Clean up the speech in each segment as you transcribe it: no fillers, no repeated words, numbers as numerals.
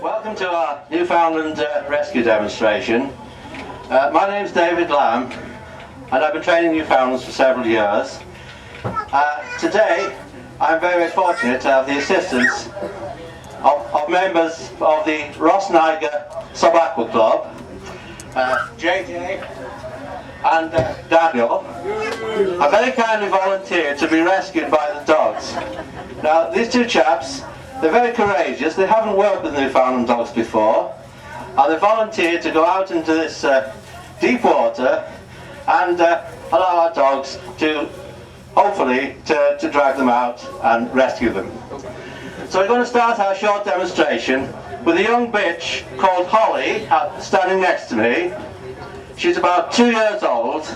Welcome to our Newfoundland rescue demonstration. My name's David Lamb and I've been training Newfoundlands for several years. Today I'm very fortunate to have the assistance of members of the Ross Niger Sub-Aqua Club, JJ and Daniel. I very kindly volunteered to be rescued by the dogs. Now these two chaps, they're very courageous. They haven't worked with Newfoundland dogs before, and they volunteered to go out into this deep water and allow our dogs to, hopefully, to drag them out and rescue them. So we're going to start our short demonstration with a young bitch called Holly, standing next to me. She's about 2 years old,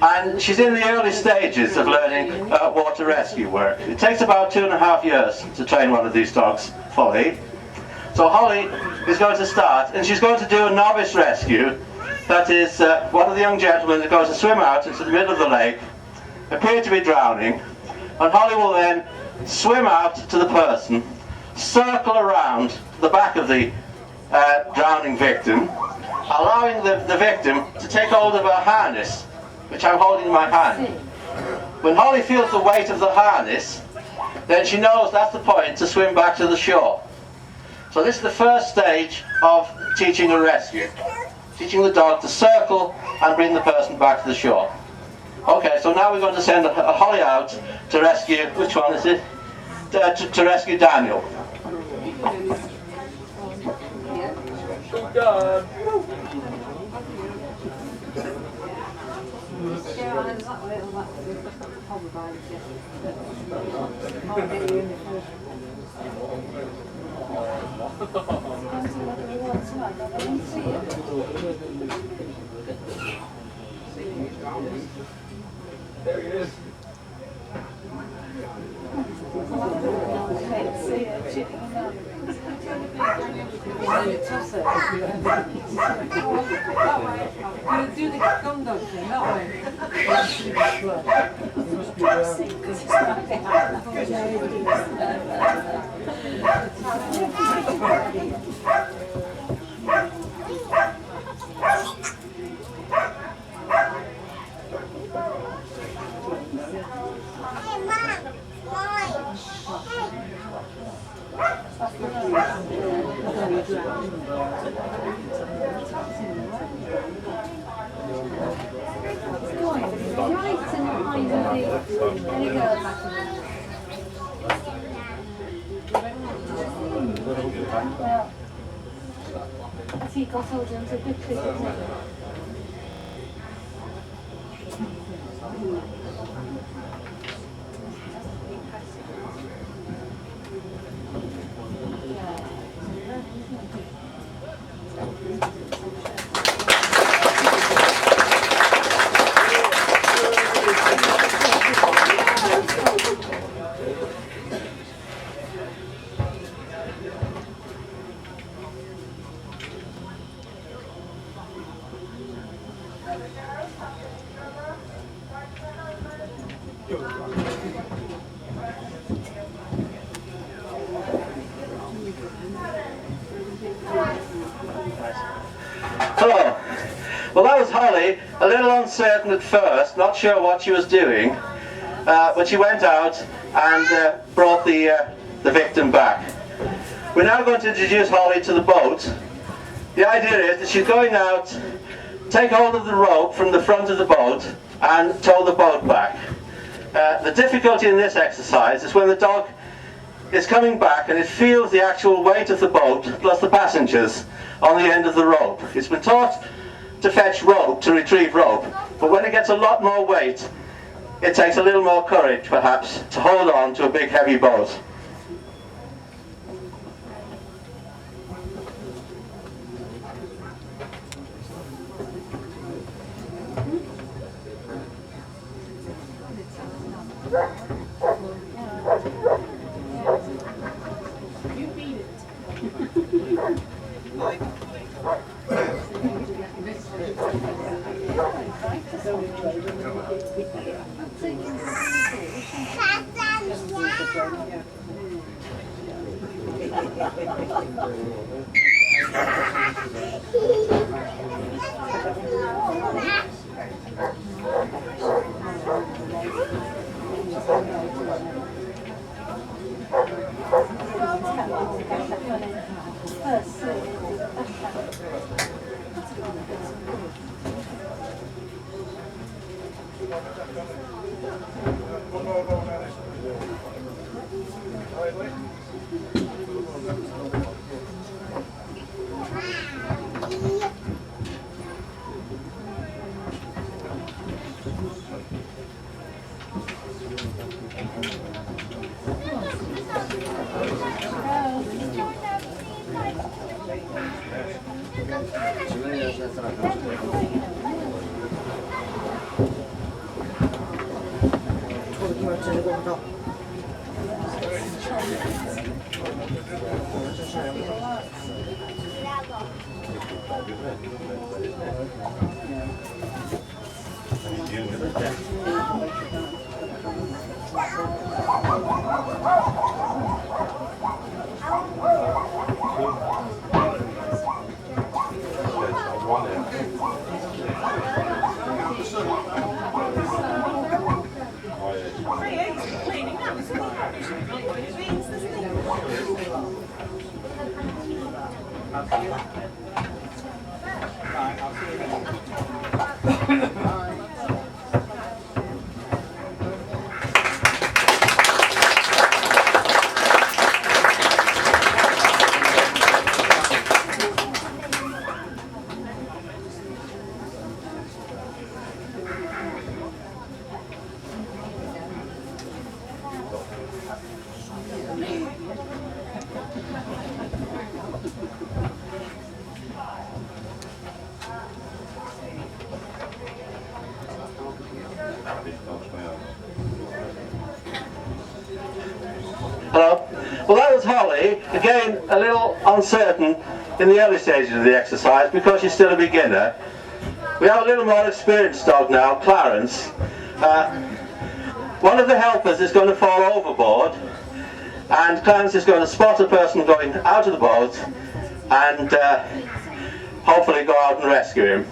and she's in the early stages of learning water rescue work. It takes about 2.5 years to train one of these dogs fully. So Holly is going to start, and she's going to do a novice rescue. That is, one of the young gentlemen is going to swim out into the middle of the lake, appear to be drowning, and Holly will then swim out to the person, circle around the back of the drowning victim, allowing the victim to take hold of her harness, which I'm holding in my hand. When Holly feels the weight of the harness, then she knows that's the point to swim back to the shore. So this is the first stage of teaching a rescue. Teaching the dog to circle and bring the person back to the shore. Okay, so now we're going to send a Holly out to rescue, which one is it? To rescue Daniel. Good job. There he is. Do the gum dog thing, that way. Has he got hold of a good trick? Hello. Well, that was Holly, a little uncertain at first, not sure what she was doing, but she went out and brought the victim back. We're now going to introduce Holly to the boat. The idea is that she's going out, take hold of the rope from the front of the boat and tow the boat back. The difficulty in this exercise is when the dog is coming back and it feels the actual weight of the boat plus the passengers on the end of the rope. It's been taught to fetch rope, to retrieve rope, but when it gets a lot more weight, it takes a little more courage perhaps to hold on to a big heavy boat. You beat it. Hello. Well, that was Holly. Again, a little uncertain in the early stages of the exercise because she's still a beginner. We have a little more experienced dog now, Clarence. One of the helpers is going to fall overboard, and Clarence is going to spot a person going out of the boat and hopefully go out and rescue him.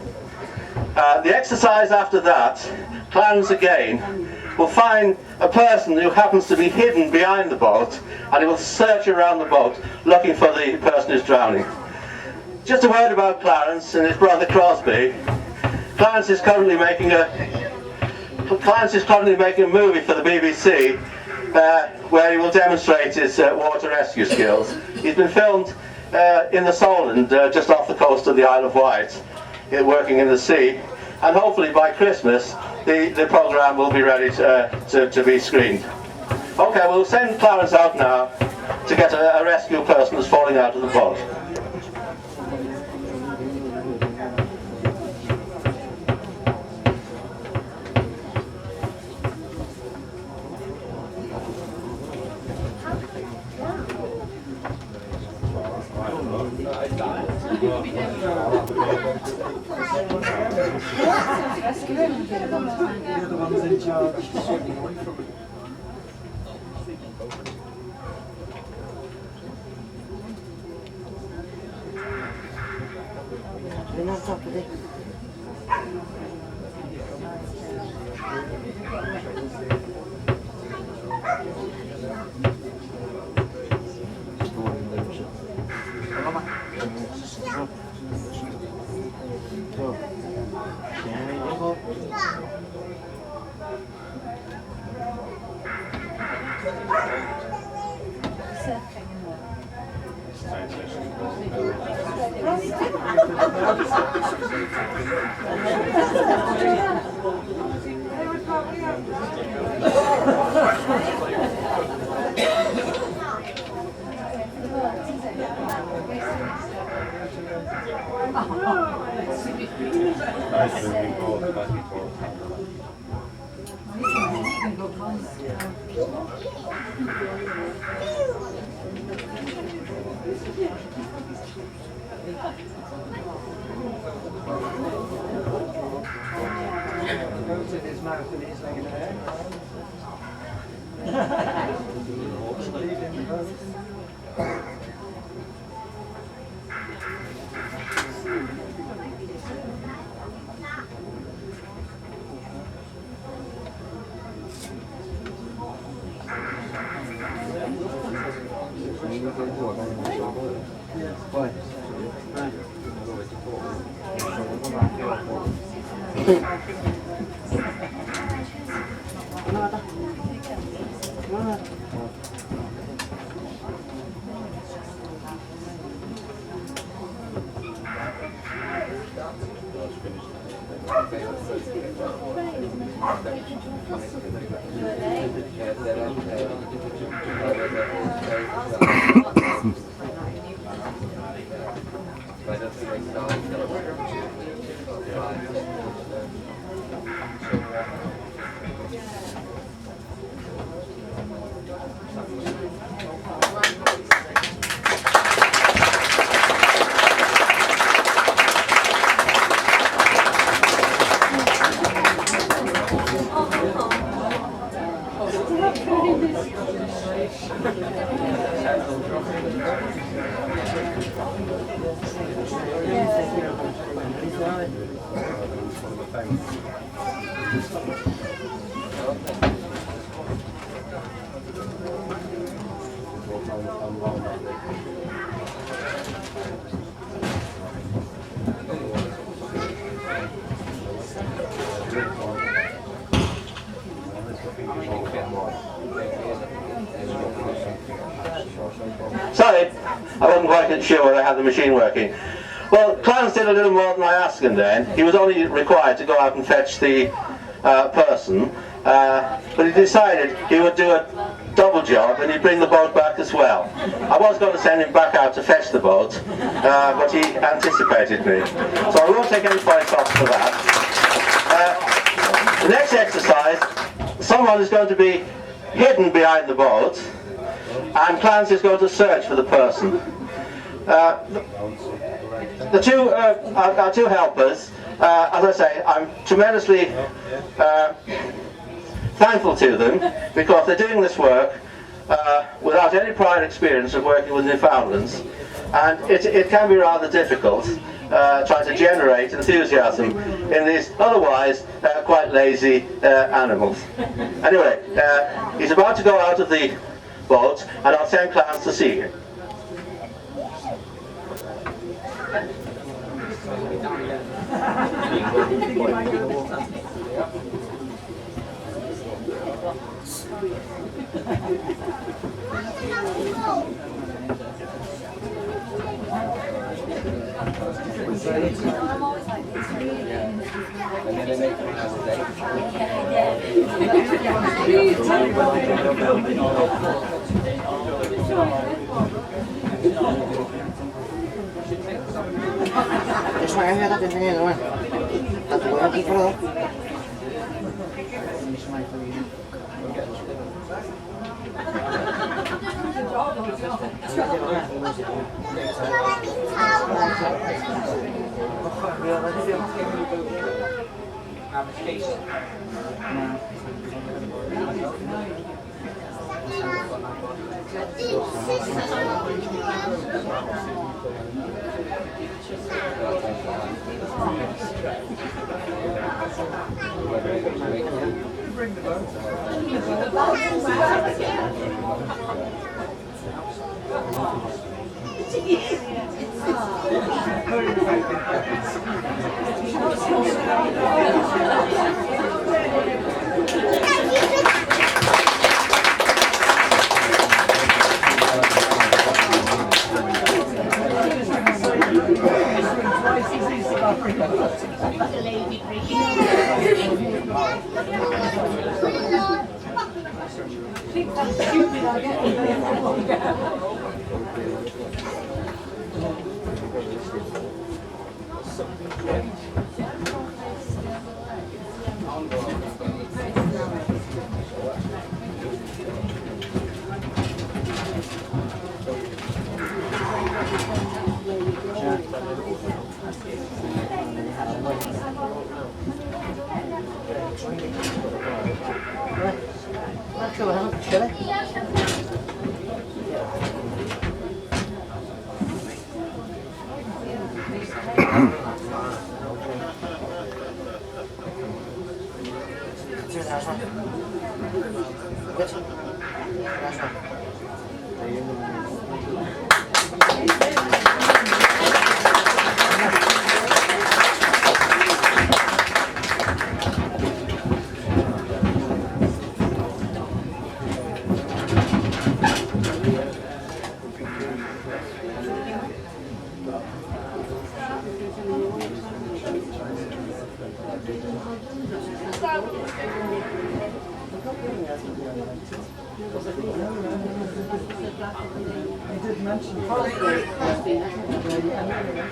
The exercise after that, Clarence again will find a person who happens to be hidden behind the boat, and he will search around the boat looking for the person who's drowning. Just a word about Clarence and his brother Crosby. Clarence is currently making a movie for the BBC where he will demonstrate his water rescue skills. He's been filmed in the Solent, just off the coast of the Isle of Wight, working in the sea, and hopefully by Christmas the programme will be ready to be screened. Okay, we'll send Clarence out now to get a rescue person who's falling out of the boat. You're the ones in charge. We're not top of it. Goes in his mouth and he's laying there. Leave him both. Sorry, I wasn't quite sure whether I had the machine working. Well, Clarence did a little more than I asked him then. He was only required to go out and fetch the person, but he decided he would do a double job and he'd bring the boat back as well. I was going to send him back out to fetch the boat, but he anticipated me. So I won't take any points off for that. The next exercise, someone is going to be hidden behind the boat, and Clarence is going to search for the person. Our two helpers, as I say, I'm tremendously thankful to them because they're doing this work without any prior experience of working with Newfoundlands, and it can be rather difficult trying to generate enthusiasm in these otherwise quite lazy animals. Anyway, he's about to go out of the boat, and I'll send Clarence to see you. This way, I got the other one. That's the way I keep it up.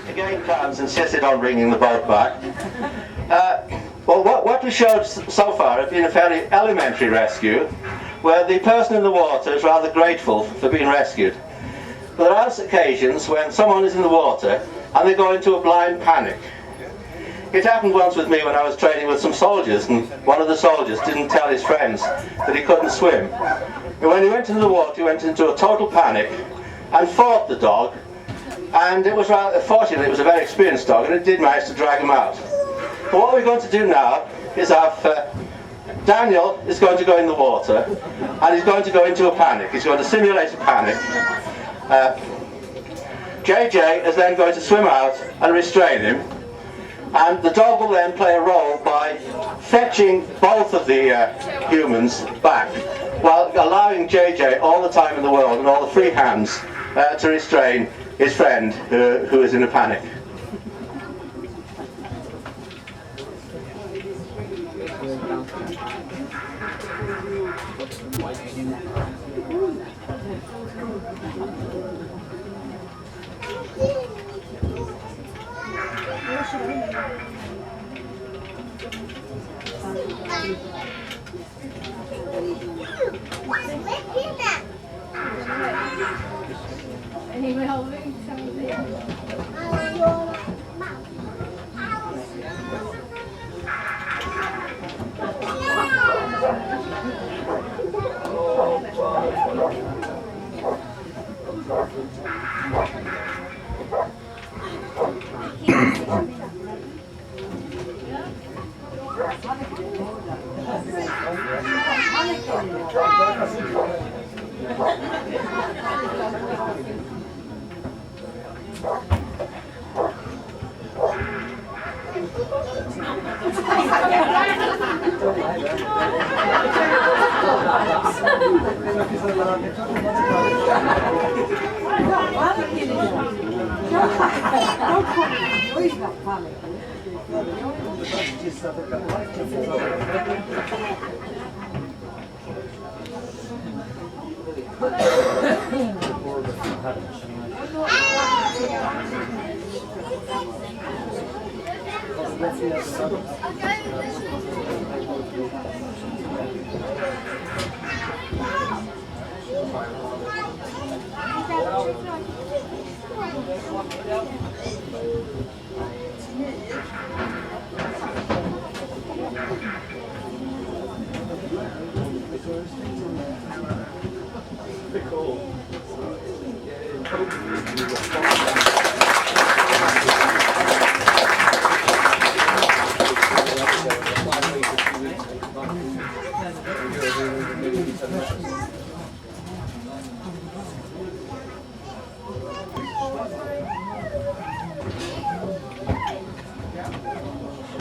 Again, Clarence insisted on bringing the boat back. Well, what we showed so far has been a fairly elementary rescue, where the person in the water is rather grateful for being rescued. But there are occasions when someone is in the water and they go into a blind panic. It happened once with me when I was training with some soldiers, and one of the soldiers didn't tell his friends that he couldn't swim. And when he went into the water, he went into a total panic and fought the dog, and it was rather fortunate. It was a very experienced dog, and it did manage to drag him out. But what we're going to do now is have Daniel is going to go in the water, and he's going to go into a panic. He's going to simulate a panic. JJ is then going to swim out and restrain him, and the dog will then play a role by fetching both of the humans back, while allowing JJ all the time in the world and all the free hands to restrain his friend who is in a panic.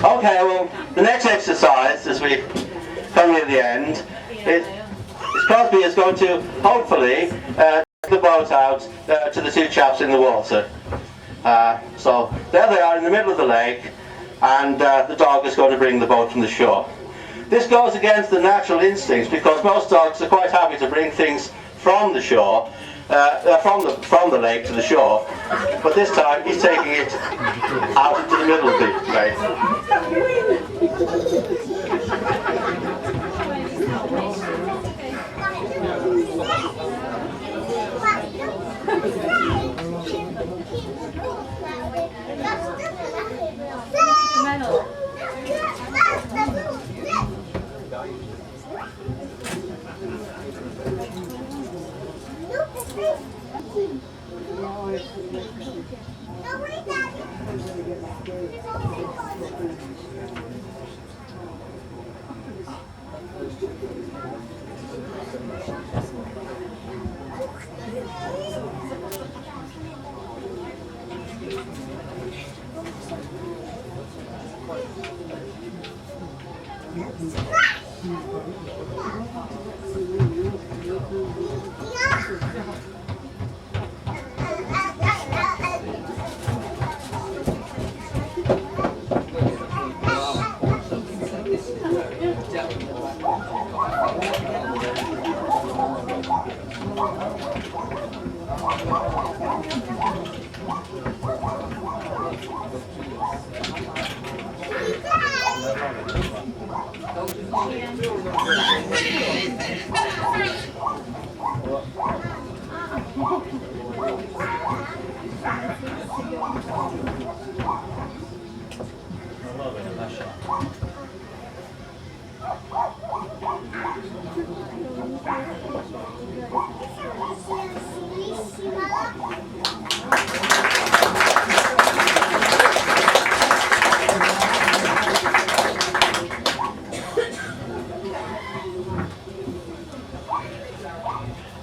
Okay, well, the next exercise, as we come near the end, Crosby is going to hopefully take the boat out to the two chaps in the water. So there they are in the middle of the lake, and the dog is going to bring the boat from the shore. This goes against the natural instincts, because most dogs are quite happy to bring things from the shore, from the lake to the shore, but this time he's taking it out into the middle of the lake.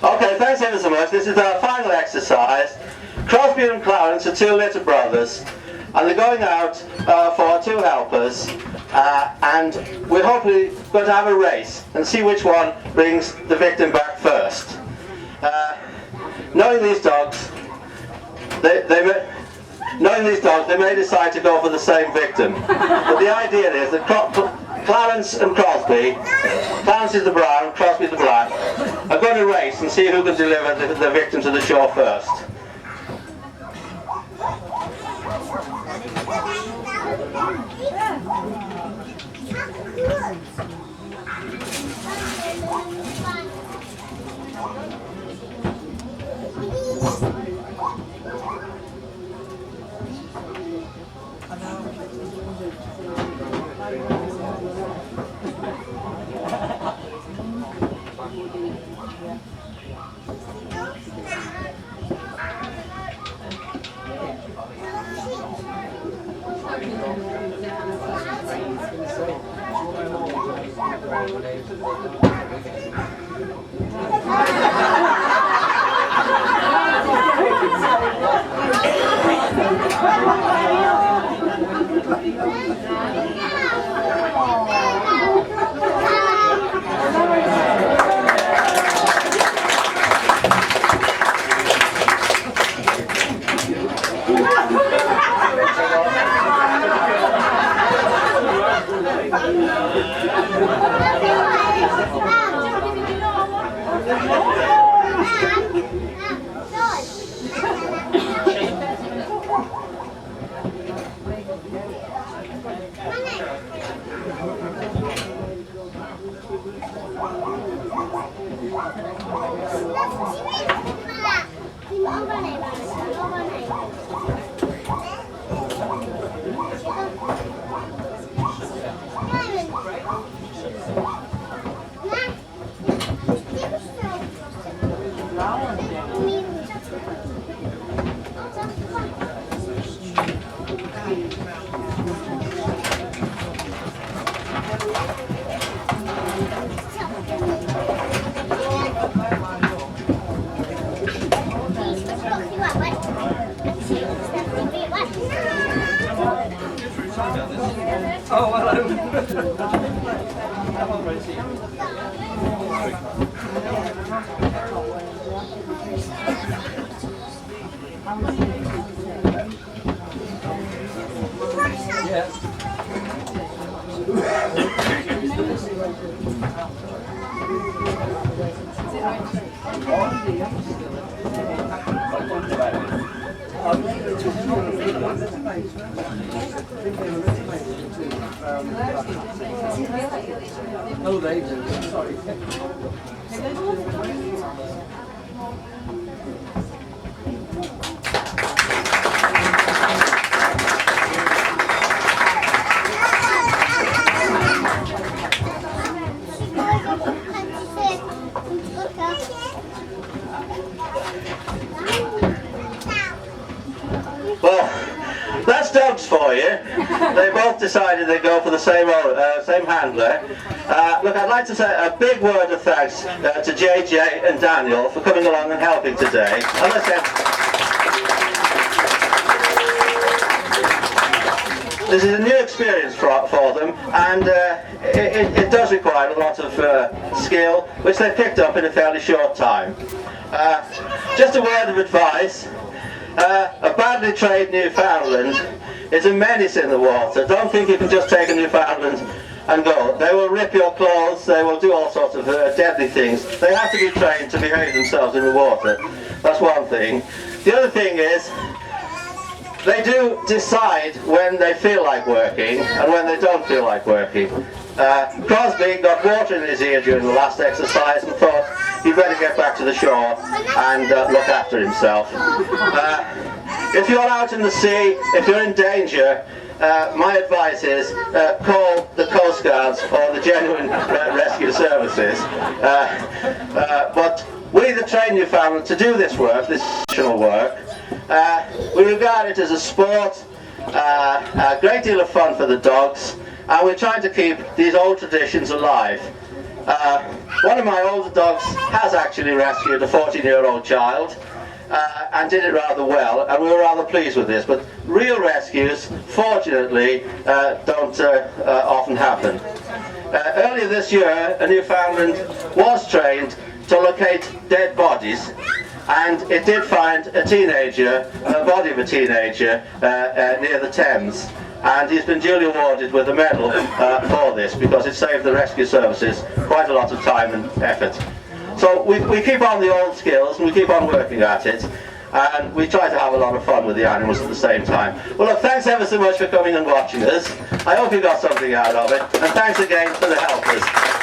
Okay, thanks ever so much. This is our final exercise. Crosby and Clarence are two little brothers, and they're going out for two helpers, and we're hopefully going to have a race and see which one brings the victim back first. Knowing these dogs, they may decide to go for the same victim, but the idea is that Clarence and Crosby, Clarence is the brown, Crosby the black, are going to race and see who can deliver the victim to the shore first. Oh, they do. Sorry. Well, that's dogs for you. They both decided they'd go for the same handler. Look, I'd like to say a big word of thanks to JJ and Daniel for coming along and helping today. As I said, this is a new experience for them, and it does require a lot of skill, which they picked up in a fairly short time. Just a word of advice. A badly trained Newfoundland is a menace in the water. Don't think you can just take a Newfoundland and go. They will rip your clothes, they will do all sorts of deadly things. They have to be trained to behave themselves in the water. That's one thing. The other thing is, they do decide when they feel like working and when they don't feel like working. Crosby got water in his ear during the last exercise and thought he'd better get back to the shore and look after himself. If you're out in the sea, if you're in danger, my advice is call the Coast Guards or the genuine rescue services. But we that train Newfoundland to do this work, this additional work, we regard it as a sport, a great deal of fun for the dogs, and we're trying to keep these old traditions alive. One of my older dogs has actually rescued a 14-year-old child and did it rather well, and we were rather pleased with this, but real rescues, fortunately, don't often happen. Earlier this year, a Newfoundland was trained to locate dead bodies, and it did find a teenager, a body of a teenager, near the Thames. And he's been duly awarded with a medal for this, because it saved the rescue services quite a lot of time and effort. So we keep on the old skills and we keep on working at it, and we try to have a lot of fun with the animals at the same time. Well look, thanks ever so much for coming and watching us. I hope you got something out of it, and thanks again for the helpers.